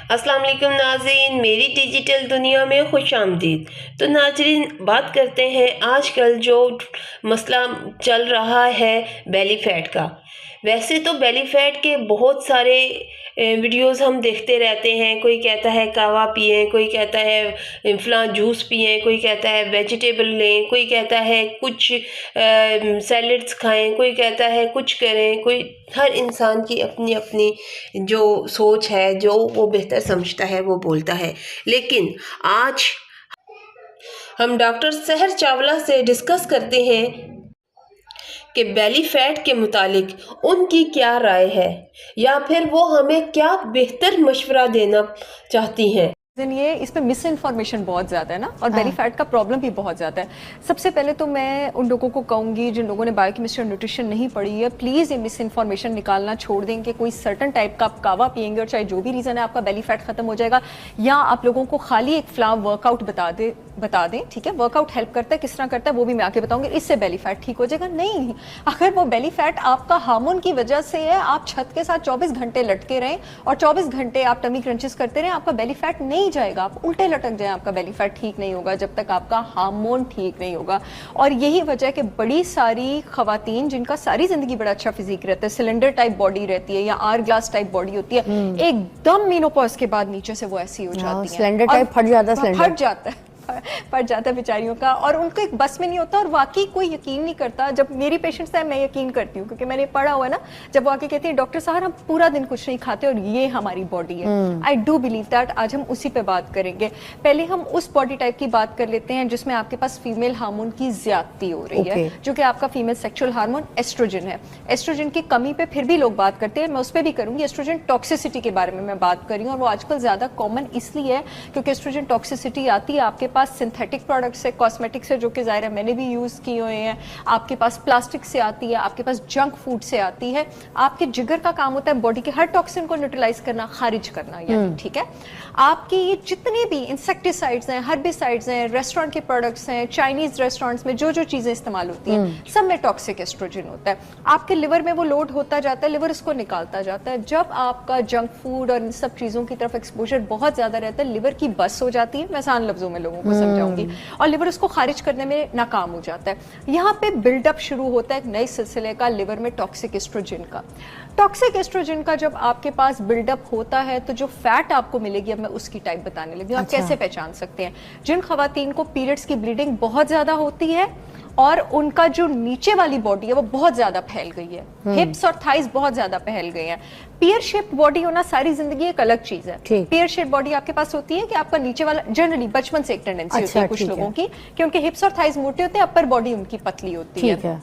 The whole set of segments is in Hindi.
अस्सलाम वालेकुम नाज़रीन, मेरी डिजिटल दुनिया में खुशामदीद। तो नाज़रीन, बात करते हैं आजकल जो मसला चल रहा है बेली फैट का। वैसे तो बेली फैट के बहुत सारे वीडियोस हम देखते रहते हैं। कोई कहता है कहवा पिएं, कोई कहता है फलां जूस पिएं, कोई कहता है वेजिटेबल लें, कोई कहता है कुछ सैलड्स खाएं, कोई कहता है कुछ करें। कोई हर इंसान की अपनी अपनी जो सोच है, जो वो बेहतर समझता है वो बोलता है। लेकिन आज हम डॉक्टर सहर चावला से डिस्कस करते हैं कि बेली फैट के मुतालिक उनकी क्या राय है, या फिर वो हमें क्या बेहतर मशवरा देना चाहती हैं। ये इसमें मिस इन्फॉर्मेशन बहुत ज़्यादा है ना, और बेली फैट का प्रॉब्लम भी बहुत ज़्यादा है। सबसे पहले तो मैं उन लोगों को कहूँगी जिन लोगों ने बायोकेमिस्ट्री और न्यूट्रिशन नहीं पढ़ी है, प्लीज़ ये मिस इन्फॉर्मेशन निकालना छोड़ दें कि कोई सर्टन टाइप का आप कावा पियेंगे और चाहे जो भी रीज़न है आपका बेली फैट खत्म हो जाएगा, या आप लोगों को खाली एक फ्ला वर्कआउट बता दें। ठीक है, वर्कआउट हेल्प करता है, किस तरह करता है वो भी मैं आके बताऊंगी, इससे बेली फैट ठीक हो जाएगा। नहीं, अगर वो बेली फैट आपका हार्मोन की वजह से है, आप छत के साथ 24 घंटे लटके रहें और 24 घंटे आप टमी क्रंचेस करते रहें, आपका बेली फैट नहीं जाएगा, आप उल्टे लटक जाए, आपका बेली फैट ठीक नहीं होगा जब तक आपका हार्मोन ठीक नहीं होगा। और यही वजह है कि बड़ी सारी खवातीन जिनका सारी जिंदगी बड़ा अच्छा फिजिक रहता है, सिलेंडर टाइप बॉडी रहती है या आर ग्लास टाइप बॉडी होती है, एकदम मेनोपॉज के बाद नीचे से वो ऐसी हो जाती है, सिलेंडर टाइप फट जाता है पड़ जाता है बेचारियों का, और उनको एक बस में नहीं होता। और वाकई कोई यकीन नहीं करता। जब मेरी पेशेंट्स है मैं यकीन करती हूँ, क्योंकि मैंने पढ़ा हुआ है ना। जब वो आके कहती है डॉक्टर साहब हम पूरा दिन कुछ नहीं खाते और ये हमारी बॉडी है, आई डू बिलीव दैट। आज हम उसी पे बात करेंगे। पहले हम उस बॉडी टाइप की बात कर लेते हैं जिसमें आपके पास फीमेल हार्मोन की ज्यादती हो रही है, जो कि आपका फीमेल सेक्सुअल हार्मोन एस्ट्रोजन है। एस्ट्रोजन की कमी पे फिर भी लोग बात करते हैं, मैं उस पर भी करूंगी। एस्ट्रोजन टॉक्सिसिटी के बारे में मैं बात कर रही हूँ, और वो आजकल ज्यादा कॉमन इसलिए है क्योंकि एस्ट्रोजन टॉक्सिसिटी आती है आपके पास सिंथेटिक प्रोडक्ट से, कॉस्मेटिक से, जो कि जाहिर है मैंने भी यूज किए हुए हैं, आपके पास प्लास्टिक से आती है, आपके पास जंक फूड से आती है। आपके जिगर का काम होता है बॉडी के हर टॉक्सिन को न्यूट्रलाइज करना, खारिज करना, यानी ठीक है। आपकी ये जितने भी इंसेक्टिसाइड्स हैं, हर्बिसाइड्स हैं, रेस्टोरेंट के प्रोडक्ट्स हैं, चाइनीज रेस्टोरेंट्स में जो जो चीजें इस्तेमाल होती हैं, सब में टॉक्सिक एस्ट्रोजन होता है। आपके लिवर में वो लोड होता जाता है, लिवर इसको निकालता जाता है। जब आपका जंक फूड और इन सब चीजों की तरफ एक्सपोजर बहुत ज्यादा रहता है, लिवर की बस हो जाती है, मैं आसान लफ्जों में लोगों को समझाऊंगी, और लिवर उसको खारिज करने में नाकाम हो जाता है। यहाँ पे बिल्डअप शुरू होता है एक नए सिलसिले का, लिवर में टॉक्सिक एस्ट्रोजन का। टॉक्सिक एस्ट्रोजन का जब आपके पास बिल्डअप होता है तो जो फैट आपको मिलेगी, अब मैं उसकी टाइप बताने लगी हूँ। आप कैसे पहचान सकते हैं? जिन खवातीन को पीरियड्स की ब्लीडिंग बहुत ज्यादा होती है और उनका जो नीचे वाली बॉडी है वो बहुत ज्यादा फैल गई है, हिप्स और थाइज बहुत ज्यादा फैल गई हैं। पियर शेप्ड बॉडी होना सारी जिंदगी एक अलग चीज है। पियर शेप्ड बॉडी आपके पास होती है कि आपका नीचे वाला, जनरली बचपन से एक टेंडेंसी होती है कुछ लोगों की कि उनके हिप्स और थाइज मोटे होते हैं, अपर बॉडी उनकी पतली होती है।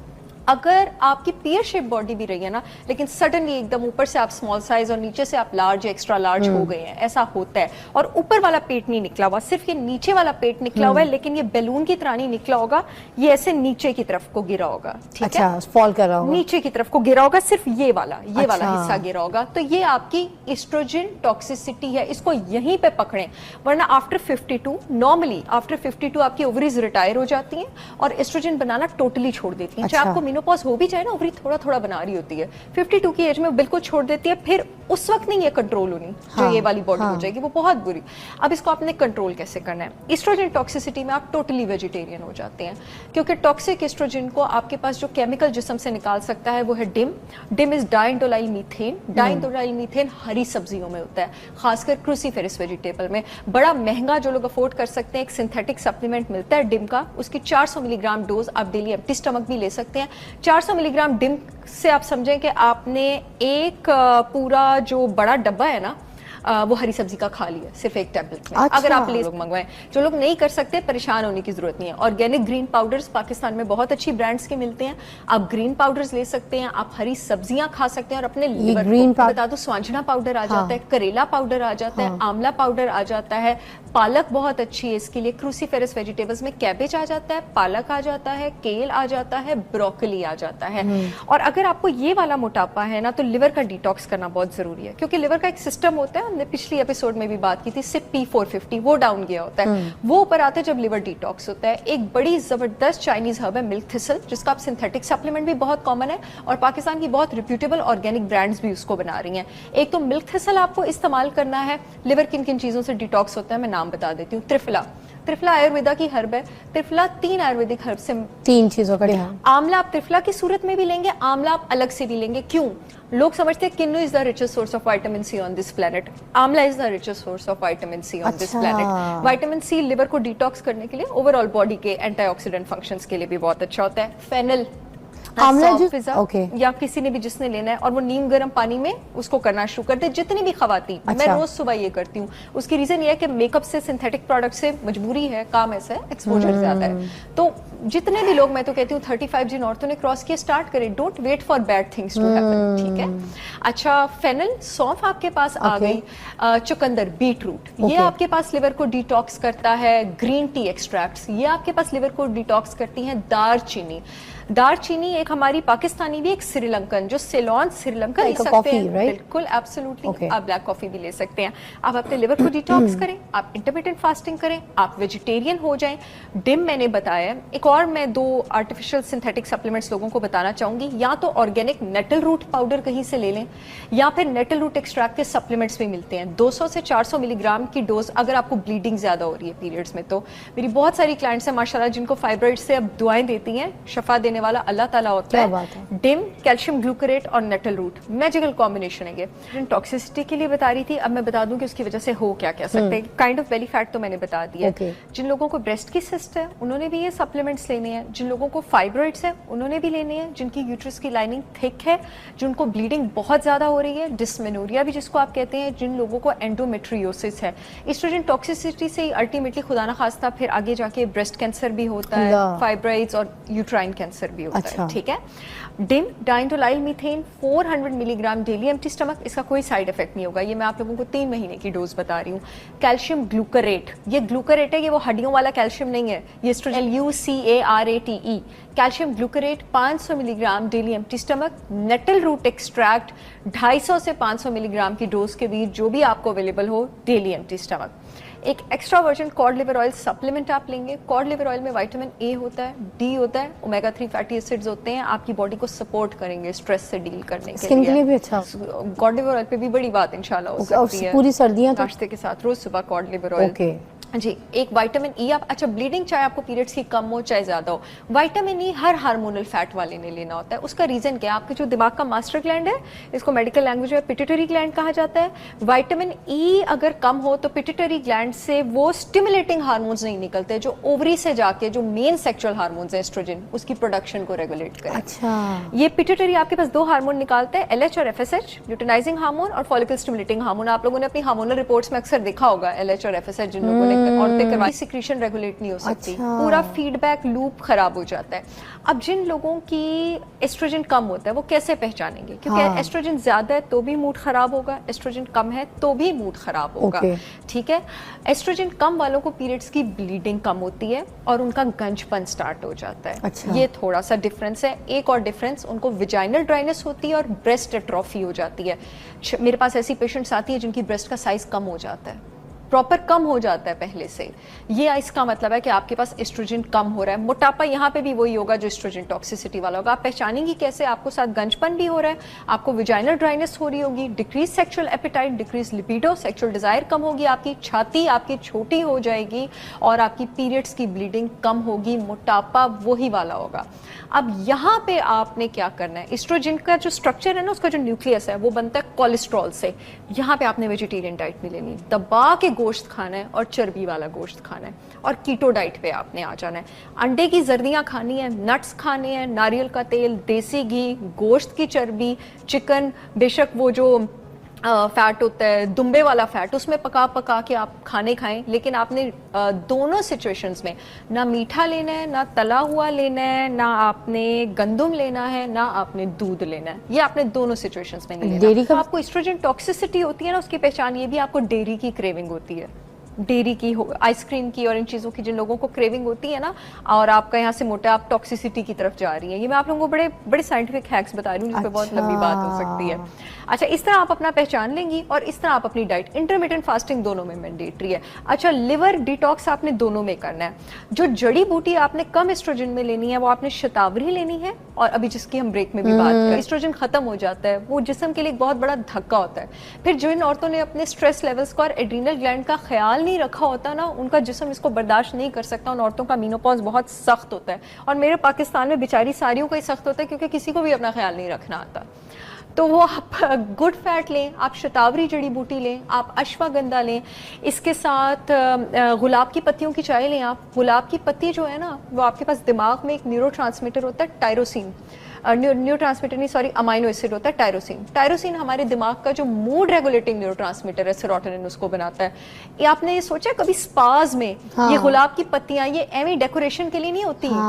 अगर आपकी पियर शेप बॉडी भी रही है ना, लेकिन सडनली एकदम ऊपर से आप स्मॉल साइज और नीचे से आप लार्ज या एक्स्ट्रा लार्ज हो गए हैं, ऐसा होता है, और ऊपर वाला पेट नहीं निकला हुआ, सिर्फ ये नीचे वाला पेट निकला हुआ है, लेकिन ये बैलून की तरह नहीं निकला होगा, ये ऐसे नीचे की तरफ को गिरा होगा। ठीक है, फॉल कर रहा होगा, नीचे की तरफ को गिरा होगा, सिर्फ ये वाला हिस्सा गिरा होगा। तो ये आपकी एस्ट्रोजन टॉक्सिसिटी है, इसको यहीं पे पकड़ें। वरना आफ्टर 52, नॉर्मली आफ्टर 52 आपकी ओवरीज रिटायर हो जाती हैं और एस्ट्रोजन बनाना टोटली छोड़ देती हैं। चाहे आपको मेनोपॉज हो भी जाए ना, ओवरी थोड़ा थोड़ा बना रही होती है, 52 की एज में बिल्कुल छोड़ देती है। फिर उस वक्त नहीं ये कंट्रोल होनी, जो ये वाली बॉडी हो जाएगी वो बहुत बुरी। अब इसको आपने कंट्रोल कैसे करना है? एस्ट्रोजन टॉक्सिसिटी में आप टोटली वेजिटेरियन हो जाते हैं, क्योंकि टॉक्सिक एस्ट्रोजन को आपके पास जो केमिकल जिस्म से निकाल सकता है वो है DIM. DIM is diindolylmethane. Diindolylmethane हरी सब्जियों में होता है, खासकर क्रूसीफेरस वेजिटेबल में। बड़ा महंगा, जो लोग अफोर्ड कर सकते हैं, एक सिंथेटिक सप्लीमेंट मिलता है डिम का, उसकी 400 मिलीग्राम डोज आप डेली एम्प्टी स्टमक भी ले सकते हैं। 400 मिलीग्राम डिम से आप समझें कि आपने एक पूरा जो बड़ा डब्बा है ना, वो हरी सब्जी का खा लिया सिर्फ एक टैबलेट में। अगर आप लोग मंगवाएं, जो लोग नहीं कर सकते परेशान होने की जरूरत नहीं है। ऑर्गेनिक ग्रीन पाउडर्स पाकिस्तान में बहुत अच्छी ब्रांड्स के मिलते हैं, आप ग्रीन पाउडर्स ले सकते हैं, आप हरी सब्जियां खा सकते हैं। और अपने लिवर को बता दो, स्वांजना पाउडर आ जाता है, करेला पाउडर आ जाता है, आंवला पाउडर आ जाता है, पालक बहुत अच्छी है इसके लिए। क्रूसीफेरस वेजिटेबल्स में कैबेज आ जाता है, पालक आ जाता है, केल आ जाता है, ब्रोकली आ जाता है। और अगर आपको ये वाला मोटापा है ना, तो लिवर का डिटॉक्स करना बहुत जरूरी है, क्योंकि लिवर का एक सिस्टम होता है, हमने पिछली एपिसोड में भी बात की थी, CYP450, वो डाउन गया होता है, वो ऊपर आता है जब लिवर डिटॉक्स होता है। एक बड़ी जबरदस्त चाइनीज हर्ब है मिल्क थिसल, जिसका आप सिंथेटिक सप्लीमेंट भी बहुत कॉमन है और पाकिस्तान की बहुत रिप्यूटेबल ऑर्गेनिक ब्रांड्स भी उसको बना रही हैं। एक तो मिल्क थिसल आपको इस्तेमाल करना है। लिवर किन किन चीज़ों से डिटॉक्स होता है मैं नाम बता देती हूँ। त्रिफला आयुर्वेदा की हर्ब है। त्रिफला 3 आयुर्वेदिक हर्ब से 3 चीजों का ध्यान। आंवला आप त्रिफला की सूरत में भी लेंगे, आंवला आप अलग से भी लेंगे। क्यों? लोग समझते हैं kinnow is the richest source of vitamin C on this planet. Amla is the richest source of vitamin C on this planet. Vitamin C liver को डिटॉक्स करने के लिए, ओवरऑल बॉडी के एंटीऑक्सीडेंट फंक्शंस के लिए भी बहुत अच्छा होता है। फेनल आंवला या किसी ने भी जिसने लेना है, और वो नीम गर्म पानी में उसको करना शुरू कर दे। जितनी भी खवातीन, मैं रोज सुबह ये करती हूँ। उसकी रीजन ये है कि मेकअप से, सिंथेटिक प्रोडक्ट से मजबूरी है, काम ऐसा है, एक्सपोजर ज्यादा है। तो जितने भी लोग, मैं तो कहती हूँ 35 जिन औरतों ने क्रॉस किया, स्टार्ट करें। Don't wait for bad things to happen, ठीक है। अच्छा, फेनल, सौंफ आपके पास आ गई। चुकंदर, बीट रूट, ये आपके पास लिवर को डिटॉक्स करता है। ग्रीन टी एक्सट्रैक्ट्स, ये आपके पास लिवर को डिटॉक्स करती हैं। दारचीनी एक हमारी पाकिस्तानी भी, एक श्रीलंकन, जो सेलोन श्रीलंका ले सकते हैं, बिल्कुल एब्सोल्युटली। आप ब्लैक कॉफी भी ले सकते हैं। आप अपने लिवर को डिटॉक्स करें, आप इंटरमिटेंट फास्टिंग करें, आप वेजिटेरियन हो जाएं। डिम मैंने बताया। एक और मैं 2 आर्टिफिशियल सिंथेटिक सप्लीमेंट्स लोगों को बताना चाहूंगी। या तो ऑर्गेनिक नेटल रूट पाउडर कहीं से ले लें, या फिर नेटल रूट एक्सट्रैक्ट के सप्लीमेंट्स भी मिलते हैं। 200 से 400 मिलीग्राम की डोज, अगर आपको ब्लीडिंग ज्यादा हो रही है पीरियड्स में। तो मेरी बहुत सारी क्लाइंट्स हैं माशाल्लाह जिनको फाइब्रॉइड से अब दुआएं देती हैं, शफा देने वाला अल्लाह ताला होता है। डिम, कैल्शियम ग्लूकरेट और नेटल रूट, मैजिकल कॉम्बिनेशन है ये। टॉक्सिसिटी के लिए बता रही थी, अब मैं बता दूं कि उसकी वजह से हो क्या सकते हैं। काइंड ऑफ बेली फैट तो मैंने बता दिया। जिन लोगों को ब्रेस्ट की सिस्ट है उन्होंने भी ये सप्लीमेंट्स लेने हैं। जिन लोगों को फाइब्रॉइड्स है उन्होंने भी लेने हैं। जिनकी यूट्रस की लाइनिंग थिक है, जिनको ब्लीडिंग बहुत ज्यादा हो रही है, डिस्मेनोरिया भी जिसको आप कहते हैं, जिन लोगों को एंडोमेट्रियोसिस है। एस्ट्रोजन टॉक्सिसिटी से अल्टीमेटली खुदा ना खास्ता फिर आगे जाके ब्रेस्ट कैंसर भी होता है, फाइब्रॉइड्स और यूट्राइन कैंसर भी होता है, ठीक है। DIM, diindolylmethane 400 milligram daily empty stomach, इसका कोई साइड इफेक्ट नहीं होगा। ये मैं आप लोगों को 3 महीने की डोज बता रही हूँ। कैल्शियम ग्लूकरेट, ये ग्लूकरेट है, ये वो हड्डियों वाला कैल्शियम नहीं है, ये LUCARATE। Calcium glucarate 500 milligram daily empty stomach. Nettle root extract 250 से 500 मिलीग्राम की डोज के बीच, जो भी आपको अवेलेबल हो, डेली एम्प्टी स्टमक। एक extra version cod liver oil supplement आप लेंगे। कॉड लिवर ऑयल में विटामिन ए होता है, डी होता है, ओमेगा 3 फैटी एसिड्स होते हैं, आपकी बॉडी को सपोर्ट करेंगे स्ट्रेस से डील करने के लिए। लिए भी अच्छा। कॉड लिवर ऑयल पे भी बड़ी बात इंशाल्लाह हो सकती है पूरी सर्दियां नाश्ते के साथ, रोज सुबह कॉड लिवर ऑयल जी। एक विटामिन ई, आप अच्छा ब्लीडिंग चाहे आपको पीरियड्स की कम हो चाहे ज्यादा हो, विटामिन ई हर हार्मोनल फैट वाले ने लेना होता है। उसका रीजन क्या है? आपके जो दिमाग का मास्टर ग्लैंड है, इसको मेडिकल लैंग्वेज में पिट्यूटरी ग्लैंड कहा जाता है। विटामिन ई अगर कम हो तो पिट्यूटरी ग्लैंड से वो स्टिमुलेटिंग हार्मोन्स नहीं निकलते जो ओवरी से जाके जो मेन सेक्सुअल हार्मोन्स है एस्ट्रोजन, उसकी प्रोडक्शन को रेगुलेट करें। अच्छा। ये पिट्यूटरी आपके पास 2 हार्मोन निकालता है, LH और FSH, ल्यूटिनाइजिंग हार्मोन और फॉलिकल स्टिमुलेटिंग हार्मोन। आप लोगों ने अपनी हार्मोनल रिपोर्ट्स में अक्सर देखा होगा LH और FSH जिन लोगों ने औरतें करवाई, सिक्रीशन रेगुलेट नहीं हो सकती। अच्छा। पूरा फीडबैक लूप खराब हो जाता है। अब जिन लोगों की एस्ट्रोजन कम होता है वो कैसे पहचानेंगे? क्योंकि एस्ट्रोजन ज्यादा है तो भी मूड खराब होगा, एस्ट्रोजन कम है तो भी मूड खराब होगा, ठीक है। एस्ट्रोजन कम वालों को पीरियड्स की ब्लीडिंग कम होती है और उनका गंजपन स्टार्ट हो जाता है। अच्छा। ये थोड़ा सा डिफरेंस है। एक और डिफरेंस, उनको विजाइनल ड्राइनेस होती है और ब्रेस्ट एट्रोफी हो जाती है। मेरे पास ऐसी पेशेंट्स आती है जिनकी ब्रेस्ट का साइज कम हो जाता है, प्रॉपर कम हो जाता है पहले से। ये इसका मतलब है कि आपके पास एस्ट्रोजन कम हो रहा है। मोटापा यहाँ पे भी वही होगा जो एस्ट्रोजन टॉक्सिसिटी वाला होगा। आप पहचानेंगी कैसे? आपको साथ गंजपन भी हो रहा है, आपको विजाइनल ड्राइनेस हो रही होगी, decrease sexual appetite, decrease libido, sexual desire कम होगी, आपकी छाती आपकी छोटी हो जाएगी और आपकी पीरियड्स की ब्लीडिंग कम होगी। मोटापा वही वाला होगा। अब यहाँ पे आपने क्या करना है, एस्ट्रोजन का जो स्ट्रक्चर है ना, उसका जो न्यूक्लियस है वो बनता है कोलेस्ट्रॉल से। यहाँ पे आपने वेजिटेरियन डाइट नहीं लेनी, दबा के गोश्त खाना है और चर्बी वाला गोश्त खाना है और कीटो डाइट पे आपने आ जाना है। अंडे की जर्दियाँ खानी है, नट्स खाने हैं, नारियल का तेल, देसी घी, गोश्त की चर्बी, चिकन, बेशक वो जो फैट होता है दुम्बे वाला फैट, उसमें पका पका के आप खाने खाएं, लेकिन आपने दोनों सिचुएशंस में ना मीठा लेना है, ना तला हुआ लेना है, ना आपने गंदम लेना है, ना आपने दूध लेना है। ये आपने दोनों सिचुएशंस में नहीं लेना। डेयरी का आपको एस्ट्रोजन टॉक्सिसिटी होती है ना, उसकी पहचान ये भी आपको डेयरी की क्रेविंग होती है। डेयरी की हो, आइसक्रीम की और इन चीज़ों की जिन लोगों को क्रेविंग होती है ना, और आपका यहाँ से मोटा आप टॉक्सिसिटी की तरफ जा रही हैं, ये मैं आप लोगों को बड़े बड़े साइंटिफिक हैक्स बता रही हूँ जिस पे बहुत लंबी बात हो सकती है। अच्छा, इस तरह आप अपना पहचान लेंगी और इस तरह आप अपनी डाइट, इंटरमिटेंट फास्टिंग दोनों में मैंडेटरी है। अच्छा, लिवर डिटॉक्स आपने दोनों में करना है। जो जड़ी बूटी आपने कम एस्ट्रोजन में लेनी है वो आपने शतावरी लेनी है, और अभी जिसकी हम ब्रेक में भी बात करें, एस्ट्रोजन खत्म हो जाता है, वो जिस्म के लिए एक बहुत बड़ा धक्का होता है। फिर जिन औरतों ने अपने स्ट्रेस लेवल्स का और एड्रीनल ग्लैंड का ख्याल नहीं रखा होता ना, उनका जिस्म इसको बर्दाश्त नहीं कर सकता, उन औरतों का मीनोपॉज बहुत सख्त होता है। और मेरे पाकिस्तान में बेचारी सारियों का ही सख्त होता है, क्योंकि किसी को भी अपना ख्याल नहीं रखना आता। तो वो आप गुड फैट लें, आप शतावरी जड़ी बूटी लें, आप अश्वगंधा लें, इसके साथ गुलाब की पत्तियों की चाय लें। आप गुलाब की पत्ती जो है ना, वो आपके पास दिमाग में एक न्यूरोट्रांसमीटर होता है टायरोसिन, न्यूरोट्रांसमीटर नहीं सॉरी अमाइनो एसिड होता है टायरोसिन। टायरोसिन हमारे दिमाग का जो मूड रेगुलेटिंग न्यूरोट्रांसमीटर है, सेरोटोनिन उसको बनाता है। ये आपने ये सोचा कभी स्पाज में ये गुलाब की पत्तियां ये एवी डेकोरेशन के लिए नहीं होती हैं,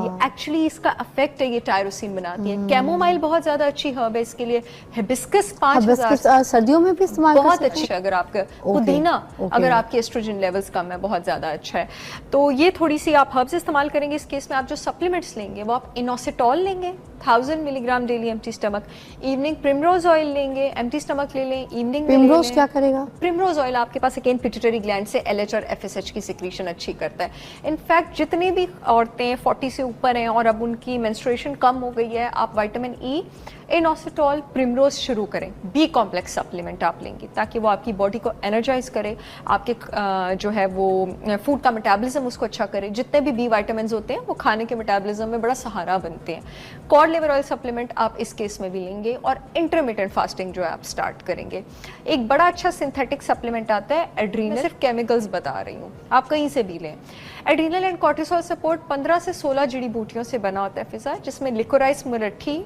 ये एक्चुअली इसका इफेक्ट है, ये टायरोसिन बनाती है। कैमोमाइल बहुत ज्यादा अच्छी हर्ब है इसके लिए। हिबिस्कस 5000 सर्दियों में भी इस्तेमाल बहुत अच्छी है। अगर आपका पुदीना, अगर आपके एस्ट्रोजन लेवल्स कम है, बहुत ज्यादा अच्छा है। तो ये थोड़ी सी आप हर्ब्स इस्तेमाल करेंगे। इस केस में आप जो सप्लीमेंट्स लेंगे वो आप इनोसिटॉल लेंगे 1000 milligram daily empty stomach. Evening primrose oil लेंगे, एम्प्टी स्टमक ले लें, इवनिंग में प्रिमरोज क्या करेगा? प्रिमरोज ऑयल आपके पास अगेन पिट्यूटरी ग्लैंड से LH और FSH की सिक्रीशन अच्छी करता है। इनफैक्ट जितनी भी औरतें 40 से ऊपर हैं और अब उनकी मेंस्ट्रुएशन कम हो गई है, आप विटामिन E, इनोसिटॉल, प्रिमरोज शुरू करें। बी कॉम्प्लेक्स सप्लीमेंट आप लेंगे ताकि वो आपकी बॉडी को एनर्जाइज करे, आपके जो है वो फूड का मेटाबॉलिज्म उसको अच्छा करे। जितने भी बी विटामिन होते हैं वो खाने के मेटाबॉलिज्म में बड़ा सहारा बनते हैं। कॉड लिवर ऑयल सप्लीमेंट आप इस केस में भी लेंगे, और इंटरमिटेंट फास्टिंग जो है आप स्टार्ट करेंगे। एक बड़ा अच्छा सिंथेटिक सप्लीमेंट आता है एड्रीनल, सिर्फ केमिकल्स बता रही हूँ, आप कहीं से भी लें। एड्रीनल एंड कॉर्टिसोल सपोर्ट 15 से 16 जड़ी बूटियों से बना होता है फिजा, जिसमें लिकोराइस, मुरट्ठी,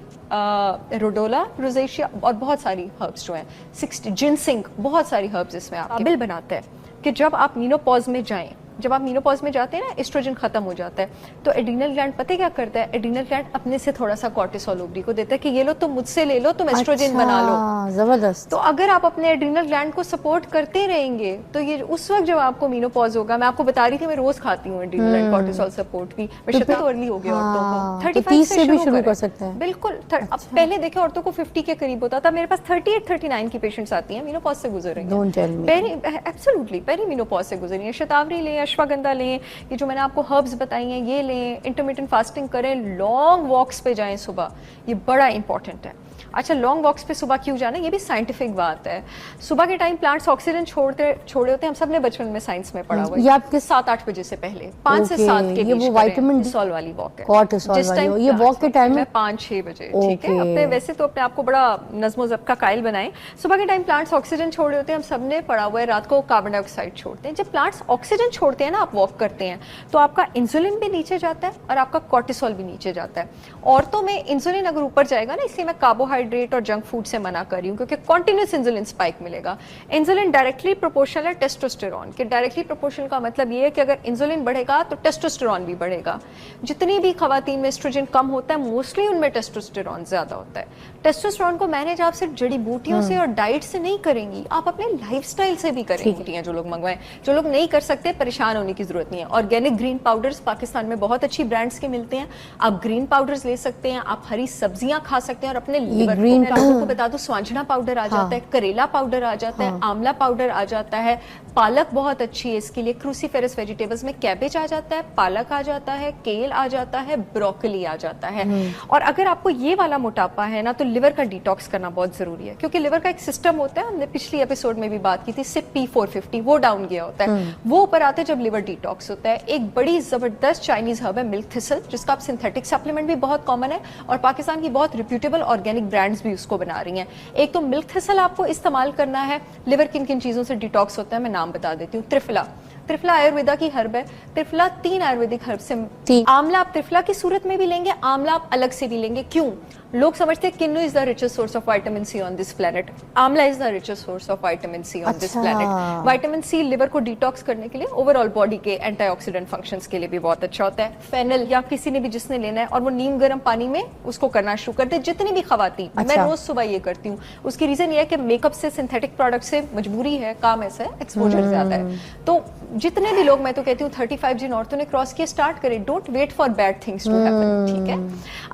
रोडोला, रोजेशिया और बहुत सारी हर्ब्स जो हैं 60 जिनसिंग, बहुत सारी हर्ब्स इसमें काबिल बनाता है कि जब आप मीनोपॉज में जाएं, जब आप मीनोपॉज में जाते हैं ना, एस्ट्रोजन खत्म हो जाता है, तो एड्रीनल ग्लैंड पता है क्या करता है? एड्रीनल ग्लैंड अपने से थोड़ा सा कॉर्टिसोल ओवरी को देता है कि ये लो तुम मुझसे ले लो, तुम एस्ट्रोजन बना लो। जबरदस्त। तो अगर आप अपने एड्रीनल ग्लैंड को सपोर्ट करते रहेंगे तो ये उस वक्त जब आपको मीनोपॉज होगा, मैं आपको बता रही थी मैं रोज खाती हूँ एड्रीनल एंड कॉर्टिसोल सपोर्ट भी, तो अर्ली हो गया औरतों को 35 से भी शुरू कर सकते हैं। बिल्कुल। अब पहले देखे औरतों को 50 के करीब होता था, मेरे पास 38-39 की पेशेंट्स आती हैं मीनोपॉज से गुजर रही हैं, एब्सोल्युटली पेरी मीनोपॉज से गुजर रही हैं। शतावरी लें, अश्वगंधा लें, ये जो मैंने आपको हर्ब्स बताई हैं ये लें, इंटरमिटेंट फास्टिंग करें, लॉन्ग वॉक्स पे जाएं सुबह, ये बड़ा इंपॉर्टेंट है। अच्छा, लॉन्ग वॉक्स पे सुबह क्यों जाना, ये भी साइंटिफिक बात है। सुबह के टाइम प्लांट्स ऑक्सीजन छोड़े होते हैं, हम सब ने बचपन में साइंस में पढ़ा हुआ है। ये आपके 7-8 बजे से पहले 5 से 7 के बीच, ये वो विटामिन सॉल वाली वॉक है, कॉर्टिसोल वाली, ये वॉक के टाइम में 5-6 बजे, ठीक है। अपने वैसे तो अपने आप को बड़ा नज़्मो ज़ब्त का कायल बनाएं। सुबह के टाइम प्लांट्स ऑक्सीजन छोड़ रहे होते हैं, हम सब ने पढ़ा हुआ है, रात को कार्बन डाइऑक्साइड छोड़ते हैं। जब प्लांट्स ऑक्सीजन छोड़ते हैं ना, आप वॉक करते हैं, तो आपका इंसुलिन भी नीचे जाता है और आपका कॉर्टिसोल भी नीचे जाता है। औरतों में इंसुलिन अगर ऊपर जाएगा ना, इसलिए मैं कार्बोहाइड्रेट और जंक फूड से मना कर रही हूँ, क्योंकि कॉन्टिन्यूस इंसुलिन स्पाइक मिलेगा। इंसुलिन डायरेक्टली प्रोपोर्शनल है टेस्टोस्टेरोन के। डायरेक्टली प्रोपोर्शनल का मतलब ये है कि अगर इंसुलिन बढ़ेगा तो टेस्टोस्टेरोन भी बढ़ेगा। जितनी भी खवातीन में एस्ट्रोजन कम होता है, मोस्टली उनमें टेस्टोस्टेरोन ज्यादा होता है। टेस्टोस्टेरोन को मैनेज आप सिर्फ जड़ी बूटियों से और डाइट से नहीं करेंगी, आप अपने लाइफस्टाइल से भी करेंगी। जो लोग मंगवाएं, जो लोग नहीं कर सकते, परेशान होने की जरूरत नहीं है। ऑर्गेनिक ग्रीन पाउडर्स पाकिस्तान में बहुत अच्छी ब्रांड्स के मिलते हैं, आप ग्रीन पाउडर्स ले सकते हैं, आप हरी सब्जियां खा सकते हैं और अपने लिवर को बता दो, स्वांजना पाउडर आ जाता है, करेला पाउडर आ जाता है, आंवला पाउडर आ जाता है, पालक बहुत अच्छी है इसके लिए। क्रूसीफेरस वेजिटेबल्स में कैबेज आ जाता है, पालक आ जाता है, केल आ जाता है, ब्रोकली आ जाता है। और अगर आपको ये वाला मोटापा है ना, तो लिवर का डिटॉक्स करना बहुत जरूरी है, क्योंकि लिवर का एक सिस्टम होता है, हमने पिछली एपिसोड में भी बात की थी, CYP450, वो डाउन गया होता है, वो ऊपर आता है जब लिवर डिटॉक्स होता है। एक बड़ी जबरदस्त चाइनीज हर्ब है मिल्क थिसल, जिसका आप सिंथेटिक सप्लीमेंट भी बहुत कॉमन है और पाकिस्तान की बहुत रिप्यूटेबल ऑर्गेनिक ब्रांड्स भी उसको बना रही हैं। एक तो मिल्क थिसल आपको इस्तेमाल करना है। लिवर किन किन चीजों से डिटॉक्स होता है मैं नाम बता देती हूँ। त्रिफला आयुर्वेदा की हर्ब है। त्रिफला 3 आयुर्वेदिक हर्ब से। आंवला आप त्रिफला की सूरत में भी लेंगे, आंवला आप अलग से भी लेंगे। क्यों? लोग समझते हैं kinnow is the richest source of vitamin C on this planet, amla is the richest source of vitamin C on this planet. Vitamin C liver को डिटॉक्स करने के लिए, ओवरऑल बॉडी के एंटीऑक्सीडेंट फंक्शंस के लिए भी बहुत अच्छा होता है। फेनल या किसी ने भी जिसने लेना है और वो नीम गर्म पानी में उसको करना शुरू कर दे, जितनी भी खवातीन, मैं रोज सुबह ये करती हूँ। उसकी रीजन ये है कि मेकअप से, सिंथेटिक प्रोडक्ट से मजबूरी है, काम ऐसा है, एक्सपोजर ज्यादा है। तो जितने भी लोग, मैं तो कहती हूँ 35 जिन औरतों ने क्रॉस किया, स्टार्ट करें, don't wait for bad things to happen, ठीक है।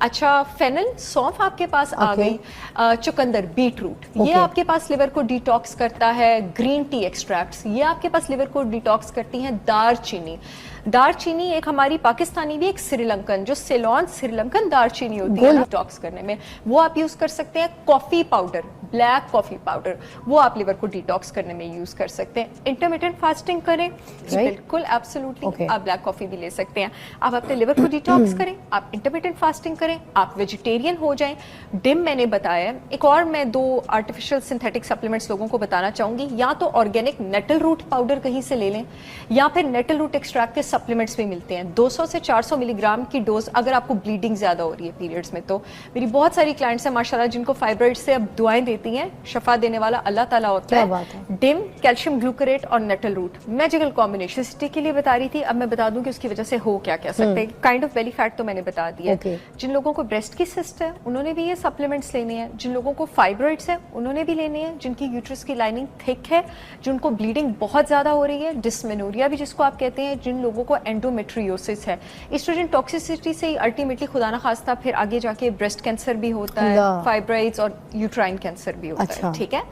अच्छा, फेनल, सौंफ आपके पास आ गई, चुकंदर, बीट रूट, ये आपके पास लिवर को डिटॉक्स करता है। ग्रीन टी एक्सट्रैक्ट्स, ये आपके पास लिवर को डिटॉक्स करती हैं। दारचीनी, दारचीनी एक हमारी पाकिस्तानी भी, एक श्रीलंकन, जो सेलोन श्रीलंकन दारचीनी होती है डिटॉक्स करने में, वो आप यूज कर सकते हैं। Coffee powder, black coffee powder, वो आप लिवर को डिटॉक्स करने में यूज कर सकते हैं। इंटरमिटेंट फास्टिंग करें, बिल्कुल एब्सोल्युटली, आप ब्लैक कॉफी भी ले सकते हैं। आप अपने लिवर को डिटॉक्स करें, आप इंटरमिटेंट फास्टिंग करें, आप वेजिटेरियन हो जाएं। डिम मैंने बताया। एक और मैं 2 आर्टिफिशियल सिंथेटिक सप्लीमेंट्स लोगों को बताना चाहूंगी, या तो ऑर्गेनिक नेटल रूट पाउडर कहीं से ले लें, या फिर नेटल रूट एक्सट्रैक्ट के सप्लीमेंट्स भी मिलते हैं। 200 से 400 मिलीग्राम की डोज, अगर आपको ब्लीडिंग ज्यादा हो रही है पीरियड्स में। तो मेरी बहुत सारी क्लाइंट्स हैं माशाल्लाह जिनको फाइब्रॉइड से अब दुआएं देती हैं, शफा देने वाला अल्लाह ताला होता है। डिम, कैल्शियम ग्लूकोरेट और नेटल रूट, मैजिकल कॉम्बिनेशन सिटी के लिए बता रही थी। अब मैं बता दूं कि उसकी वजह से हो क्या क्या सकते हैं। काइंड ऑफ बेली फैट तो मैंने बता दिया। जिन लोगों को ब्रेस्ट की सिस्ट है उन्होंने भी ये सप्लीमेंट्स लेने हैं। जिन लोगों को फाइब्रॉइड्स है उन्होंने भी लेने हैं। जिनकी यूट्रस की लाइनिंग थिक है, जिनको ब्लीडिंग बहुत ज्यादा हो रही है, डिस्मेनोरिया भी जिसको आप कहते हैं, जिन लोगों को एंडोमेट्रियोसिस है, एस्ट्रोजन टॉक्सिसिटी से अल्टीमेटली खुदा ना खास्ता फिर आगे जाके ब्रेस्ट कैंसर भी होता है, फाइब्रॉइड्स और यूट्राइन कैंसर भी होता है, ठीक है।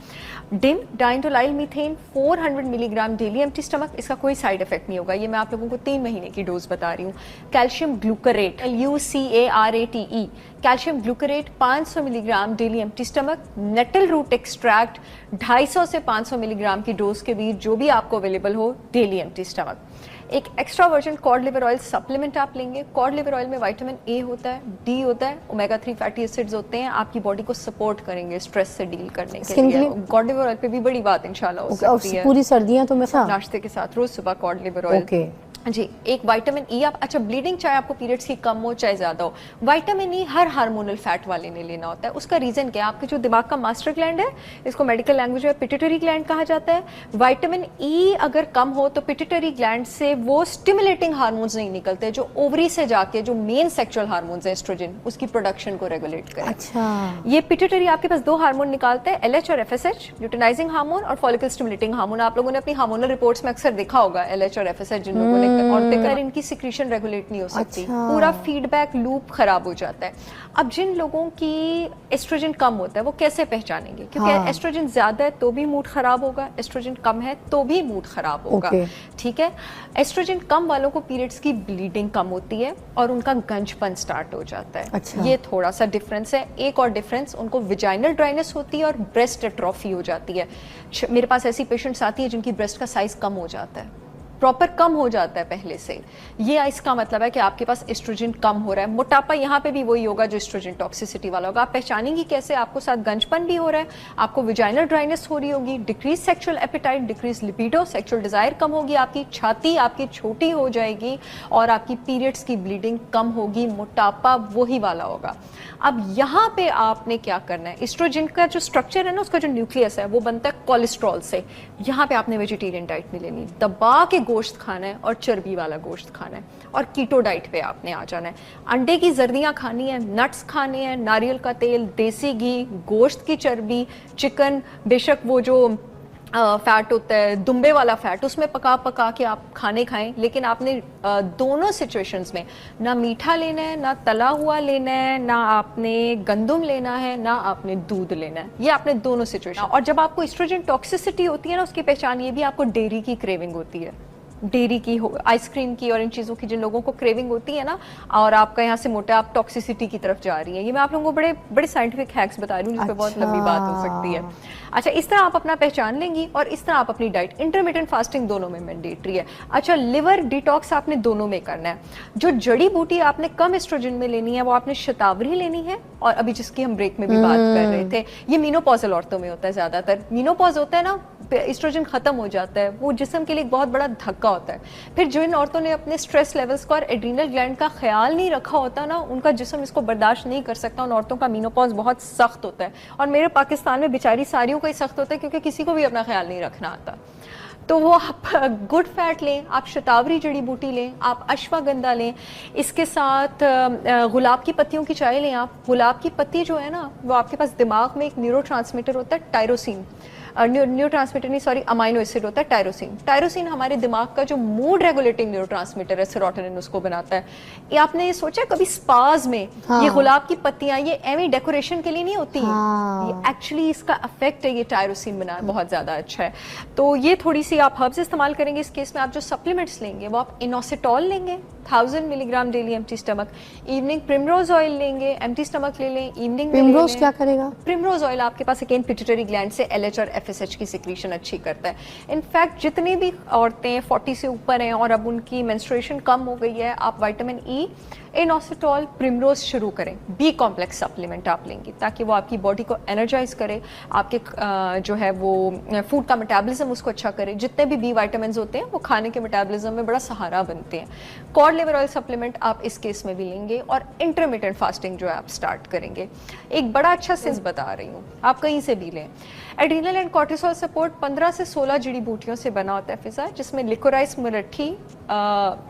DIM, diindolylmethane 400 milligram daily empty stomach, इसका कोई साइड इफेक्ट नहीं होगा। ये मैं आप लोगों को 3 महीने की डोज बता रही हूँ। Calcium glucarate, LUCARATE, calcium glucarate 500 milligram daily empty stomach. Nettle root extract 250 से 500 मिलीग्राम की डोज के बीच, जो भी आपको अवेलेबल हो, डेली एम्प्टी स्टमक। एक extra version cod liver oil supplement आप लेंगे। कॉड लिवर ऑयल में विटामिन ए होता है, डी होता है, ओमेगा 3 फैटी एसिड्स होते हैं, आपकी बॉडी को सपोर्ट करेंगे स्ट्रेस से डील करने के लिए। कॉड लिवर ऑयल पे भी बड़ी बात इंशाल्लाह हो सकती है। पूरी सर्दियां तो मैं नाश्ते के साथ रोज सुबह कॉड लिवर ऑयल जी। एक विटामिन ई, आप अच्छा ब्लीडिंग चाहे आपको पीरियड्स की कम हो चाहे ज्यादा हो, विटामिन ई हर हार्मोनल फैट वाले ने लेना होता है। उसका रीजन क्या है, आपके जो दिमाग का मास्टर ग्लैंड है, इसको मेडिकल लैंग्वेज में पिट्यूटरी ग्लैंड कहा जाता है। विटामिन ई अगर कम हो तो पिट्यूटरी ग्लैंड से वो स्टिमुलेटिंग हार्मोन्स नहीं निकलते जो ओवरी से जाके जो मेन सेक्सुअल हार्मोन्स है एस्ट्रोजन, उसकी प्रोडक्शन को रेगुलेट करें। अच्छा, ये पिट्यूटरी आपके पास 2 हार्मोन निकालते हैं, LH और FSH, ल्यूटिनाइजिंग हार्मोन और फॉलिकल स्टिमुलेटिंग हार्मोन। आप लोगों ने अपनी हार्मोनल रिपोर्ट्स में अक्सर देखा होगा LH और FSH, जिन लोगों ने औरतें कर, इनकी सिक्रीशन रेगुलेट नहीं हो सकती। पूरा फीडबैक लूप खराब हो जाता है। अब जिन लोगों की एस्ट्रोजन कम होता है वो कैसे पहचानेंगे, क्योंकि एस्ट्रोजन ज्यादा है तो भी मूड खराब होगा, एस्ट्रोजन कम है तो भी मूड खराब होगा, ठीक है। एस्ट्रोजन कम वालों को पीरियड्स की ब्लीडिंग कम होती है और उनका गंजपन स्टार्ट हो जाता है। अच्छा। ये थोड़ा सा डिफरेंस है। एक और डिफरेंस, उनको विजाइनल ड्राइनेस होती है और ब्रेस्ट एट्रोफी हो जाती है। मेरे पास ऐसी पेशेंट्स आती है जिनकी ब्रेस्ट का साइज कम हो जाता है, प्रॉपर कम हो जाता है पहले से। ये इसका मतलब है कि आपके पास एस्ट्रोजन कम हो रहा है। मोटापा यहाँ पे भी वही होगा जो एस्ट्रोजन टॉक्सिसिटी वाला होगा। आप पहचानेंगी कैसे, आपको साथ गंजपन भी हो रहा है, आपको विजाइनल ड्राइनेस हो रही होगी, decrease sexual appetite, decrease libido, sexual desire कम होगी, आपकी छाती आपकी छोटी हो जाएगी और आपकी पीरियड्स की ब्लीडिंग कम होगी। मोटापा वही वाला होगा। अब यहाँ पे आपने क्या करना है, एस्ट्रोजन का जो स्ट्रक्चर है ना, उसका जो न्यूक्लियस है वो बनता है कोलेस्ट्रॉल से। यहाँ पे आपने वेजिटेरियन डाइट नहीं लेनी, दबा के गोश्त खाना है और चर्बी वाला गोश्त खाना है और कीटो डाइट पे आपने आ जाना है। अंडे की जर्दियां खानी है, नट्स खाने हैं, नारियल का तेल, देसी घी, गोश्त की चर्बी, चिकन, बेशक वो जो फैट होता है दुम्बे वाला फैट, उसमें पका पका के आप खाने खाएं, लेकिन आपने दोनों सिचुएशंस में ना मीठा लेना है, ना तला हुआ लेना है, ना आपने गंदम लेना है, ना आपने दूध लेना है। ये आपने दोनों सिचुएशन। और जब आपको एस्ट्रोजन टॉक्सिसिटी होती है ना, उसकी पहचान ये भी आपको डेयरी की क्रेविंग होती है, डेयरी की हो, आइसक्रीम की और इन चीज़ों की जिन लोगों को क्रेविंग होती है ना, और आपका यहाँ से मोटा आप टॉक्सिसिटी की तरफ जा रही है। ये मैं आप लोगों को बड़े बड़े साइंटिफिक हैक्स बता रही हूँ, जिस पे बहुत लंबी बात हो सकती है। अच्छा, इस तरह आप अपना पहचान लेंगी और इस तरह आप अपनी डाइट, इंटरमिटेंट फास्टिंग दोनों में मैंडेटरी है। अच्छा, लिवर डिटॉक्स आपने दोनों में करना है। जो जड़ी बूटी आपने कम एस्ट्रोजन में लेनी है वो आपने शतावरी लेनी है, और अभी जिसकी हम ब्रेक में भी बात कर रहे थे, ये मीनोपॉजल औरतों में होता है ज्यादातर। मीनोपॉज होता है ना, एस्ट्रोजन ख़त्म हो जाता है, वो जिस्म के लिए एक बहुत बड़ा धक्का होता है। फिर जिन औरतों ने अपने स्ट्रेस लेवल्स का और एड्रीनल ग्लैंड का ख्याल नहीं रखा होता ना, उनका जिस्म इसको बर्दाश्त नहीं कर सकता। उन औरतों का मीनोपॉज बहुत सख्त होता है, और मेरे पाकिस्तान में बेचारी सारियों का ही सख्त होता है, क्योंकि किसी को भी अपना ख्याल नहीं रखना आता। तो वो आप गुड फैट लें, आप शतावरी जड़ी बूटी लें, आप अश्वगंधा लें, इसके साथ गुलाब की पत्तियों की चाय लें। आप गुलाब की पत्ती जो है ना, वो आपके पास दिमाग में एक न्यूरो ट्रांसमीटर होता है टायरोसिन, न्यूरो ट्रांसमीटर नहीं सॉरी अमाइनो एसिड होता है टायरोसिन। टायरोसिन हमारे दिमाग का जो मूड रेगुलेटिंग न्यूरो ट्रांसमीटर है, सेरोटोनिन उसको बनाता है। ये आपने ये सोचा कभी स्पाज में हाँ। ये गुलाब की पत्तियां ये एवी डेकोरेशन के लिए नहीं होती हाँ। हैं, ये एक्चुअली इसका इफेक्ट है, ये टायरोसिन बना बहुत ज़्यादा अच्छा है। तो ये थोड़ी सी आप हर्ब्स इस्तेमाल करेंगे इस केस में। आप जो सप्लीमेंट्स लेंगे वो आप इनोसिटॉल लेंगे 1000 milligram daily empty stomach, evening primrose oil लेंगे एम्प्टी स्टमक ले लें, इवनिंग में प्रिमरोज क्या करेगा? प्रिमरोज ऑयल आपके पास अगेन पिट्यूटरी ग्लैंड से एलएच और एफएसएच की सिक्रीशन अच्छी करता है। इनफैक्ट जितनी भी औरतें 40 से ऊपर हैं और अब उनकी मेंस्ट्रुएशन कम हो गई है, आप विटामिन ई, इनोसिटॉल, प्रिमरोज शुरू करें। बी कॉम्प्लेक्स सप्लीमेंट आप लेंगी ताकि वो आपकी बॉडी को एनर्जाइज करे, आपके जो है वो फूड का मेटाबॉलिज्म उसको अच्छा करे। जितने भी बी विटामिन होते हैं वो खाने के मेटाबॉलिज्म में बड़ा सहारा बनते हैं। कॉड लिवर ऑयल सप्लीमेंट आप इस केस में भी लेंगे, और इंटरमिटेंट फास्टिंग जो है आप स्टार्ट करेंगे। एक बड़ा अच्छा सिंस बता रही हूँ, आप कहीं से भी लें। एड्रीनल एंड कॉर्टिसोल सपोर्ट 15 से 16 जड़ी बूटियों से बना होता है फिजा, जिसमें लिकोराइस, मुलट्ठी,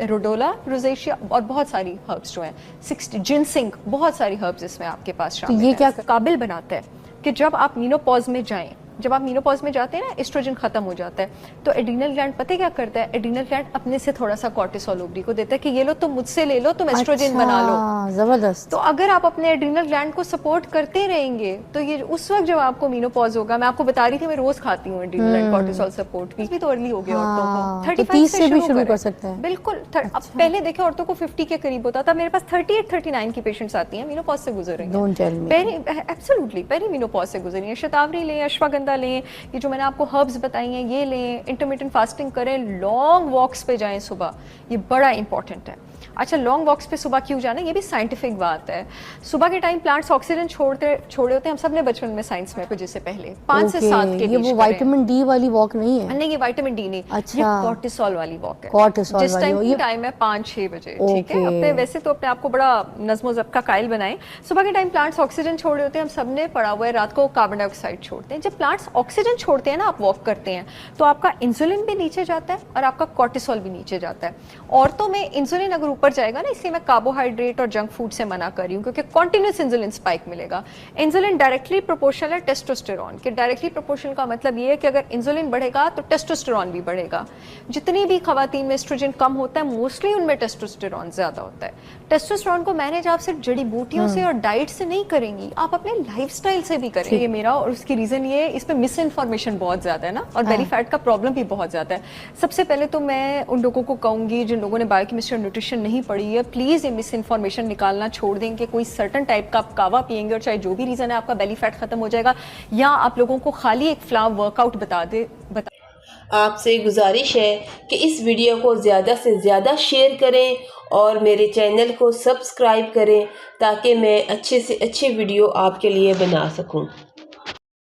रोडोला, रोजेशिया और बहुत सारी हर्ब्स जो हैं, 60 जिनसिंग, बहुत सारी हर्ब्स इसमें आपके पास शामिल ये है। क्या काबिल बनाता है कि जब आप मीनोपॉज में जाएं, जब आप मीनोपॉज में जाते हैं ना, एस्ट्रोजन खत्म हो जाता है, तो एड्रीनल ग्लैंड पता है क्या करता है? एड्रीनल ग्लैंड अपने से थोड़ा सा कॉर्टिसोल ओवरी को देता है कि ये लो तुम मुझसे ले लो, तुम एस्ट्रोजन बना लो। जबरदस्त। तो अगर आप अपने एड्रीनल ग्लैंड को सपोर्ट करते रहेंगे तो ये उस वक्त जब आपको मीनोपॉज होगा, मैं आपको बता रही थी मैं रोज खाती हूँ एड्रीनल एंड कॉर्टिसोल सपोर्ट भी तो अर्ली हो गया औरतों को। 35 से भी शुरू कर सकते हैं। बिल्कुल। अब पहले देखे औरतों को 50 के करीब होता था, मेरे पास 38-39 की पेशेंट्स आती हैं मीनोपॉज से गुजर रही हैं, एब्सोल्युटली पेरी मीनोपॉज से गुजरी हैं। शतावरी लें, अश्वगंधा लें, ये जो मैंने आपको हर्ब्स बताई हैं ये लें, इंटरमिटेंट फास्टिंग करें, लॉन्ग वॉक्स पे जाएं सुबह, ये बड़ा इंपॉर्टेंट है। अच्छा, लॉन्ग वॉक्स पे सुबह क्यों जाना है, ये भी साइंटिफिक बात है। सुबह के टाइम प्लांट्स ऑक्सीजन छोड़े होते हैं, हम सब ने बचपन में साइंस में कुछ से पहले 5 से 7 के बीच। ये वो विटामिन डी वाली वॉक नहीं है? नहीं, ये विटामिन डी नहीं, अच्छा। ये कॉर्टिसोल वाली वॉक है। कॉर्टिसोल जिस टाइम वाली, टाइम है 5-6 बजे, ठीक है। अपने वैसे तो अपने आप को बड़ा नज़्म ज़ब्त का कायल बनाएं। सुबह के टाइम प्लांट्स ऑक्सीजन छोड़ रहे होते हैं, हम सब ने पढ़ा हुआ है, रात को कार्बन डाइऑक्साइड छोड़ते हैं। जब प्लांट्स ऑक्सीजन छोड़ते हैं ना, आप वॉक करते हैं, तो आपका इंसुलिन भी नीचे जाता है और आपका कॉर्टिसोल भी नीचे जाता है। औरतों में इंसुलिन अगर ऊपर जाएगा ना, इसलिए मैं कार्बोहाइड्रेट और जंक फूड से मना कर रही हूँ, क्योंकि कॉन्टिन्यूस इंसुलिन स्पाइक मिलेगा। इंसुलिन डायरेक्टली प्रोपोर्शनल है टेस्टोस्टेरॉन के। डायरेक्टली प्रोपोर्शनल का मतलब ये है कि अगर इंसुलिन बढ़ेगा तो टेस्टोस्टेरॉन भी बढ़ेगा। जितनी भी खवातीन में एस्ट्रोजन कम होता है, मोस्टली उनमें टेस्टोस्टेरॉन ज्यादा होता है। टेस्टोस्टेरॉन को मैनेज आप सिर्फ जड़ी बूटियों से और डाइट से नहीं करेंगी, आप अपने लाइफस्टाइल से भी करेंगे। ये मेरा, और उसकी रीजन ये है, इस पे मिस इन्फॉर्मेशन बहुत ज्यादा है ना, और बेली फैट का प्रॉब्लम भी बहुत ज्यादा है। सबसे पहले तो मैं उन लोगों को कहूंगी जिन लोगों ने बायोकेमिस्ट्री और न्यूट्रिशन नहीं पढ़ी है, प्लीज ये मिस इन्फॉर्मेशन निकालना छोड़ दें कि कोई सर्टन टाइप का आप कावा पिएंगे और चाहे जो भी रीजन है आपका बेली फैट खत्म हो जाएगा, या आप लोगों को खाली एक फ्लावर वर्कआउट बता आपसे गुजारिश है कि इस वीडियो को ज़्यादा से ज़्यादा शेयर करें और मेरे चैनल को सब्सक्राइब करें ताकि मैं अच्छे से अच्छे वीडियो आपके लिए बना सकूं।